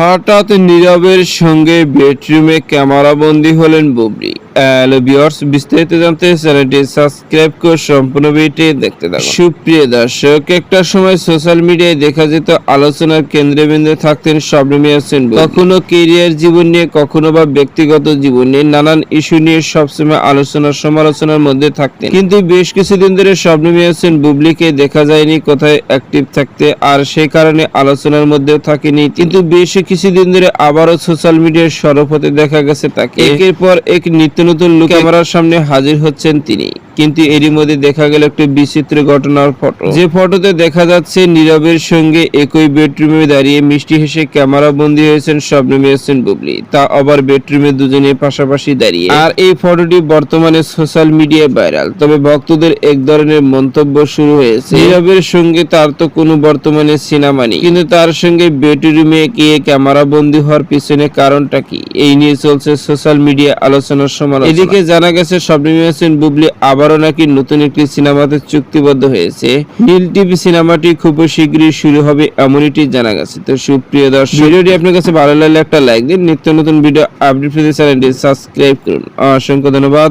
হঠাৎ নীরবের সঙ্গে বেডরুমে ক্যামেরাবন্দী হলেন বুবলি। হ্যালো ভিউয়ার্স, বিস্তারিত জানতে চ্যানেলটি সাবস্ক্রাইব করে সম্পূর্ণ ভিডিওটি দেখতে থাকুন। সুপ্রিয় দর্শক, একটা সময় সোশ্যাল মিডিয়ায় দেখা যেত আলোচনার কেন্দ্রবিন্দু থাকতেন শবনম ইয়াসমিন বুবলি। কখনো কেরিয়ার জীবন নিয়ে, কখনো বা ব্যক্তিগত জীবন নিয়ে নানান ইস্যু নিয়ে সবসময় আলোচনা সমালোচনার মধ্যে থাকতেন। কিন্তু বেশ কিছুদিন ধরে শবনম ইয়াসমিন বুবলিকে দেখা যায়নি কোথায় অ্যাক্টিভ থাকতে, আর সেই কারণে আলোচনার মধ্যেও থাকেনি। কিন্তু বেশ কিছুদিন ধরে আবারও সোশ্যাল মিডিয়ায় সরব হতে দেখা গেছে তাকে। একের পর এক নিত্য নতুন লুক ক্যামেরার সামনে হাজির হচ্ছেন তিনি। কিন্তু এরই মধ্যে দেখা গেল একটি বিচিত্র ঘটনার ফটো, যে ফটোতে দেখা যাচ্ছে নীরবের সঙ্গে একই বেডরুমে দাঁড়িয়ে মিষ্টি হেসে ক্যামেরা বন্দী হয়েছেন শবনম ইয়াসমিন বুবলি, তা আবার বেডরুমে দুজনে পাশাপাশি দাঁড়িয়ে। আর এই ফটোটি বর্তমানে সোশ্যাল মিডিয়ায় ভাইরাল। তবে ভক্তদের এক ধরনের মন্তব্য শুরু হয়েছে, নীরবের সঙ্গে তার তো কোনো বর্তমানে সিনেমা নেই, কিন্তু তার সঙ্গে বেডরুমে গিয়ে ক্যামেরা বন্দী হওয়ার পিছনে কারণটা কি, এই নিয়ে চলছে সোশ্যাল মিডিয়া আলোচনার সমালোচনা। এদিকে জানা গেছে শবনম ইয়াসমিন বুবলি আবারও নাকি নতুন একটি সিনেমাতে চুক্তিবদ্ধ হয়েছে। নীল টিভি সিনেমাটি খুব শীঘ্রই শুরু হবে এমনটি জানা গেছে। তো সুপ্রিয় দর্শক, ভিডিওটি আপনার কাছে ভালো লাগলে একটা লাইক দিন। নিত্য নতুন ভিডিও আপডেট পেতে চ্যানেলটি সাবস্ক্রাইব করুন। অসংখ্য ধন্যবাদ।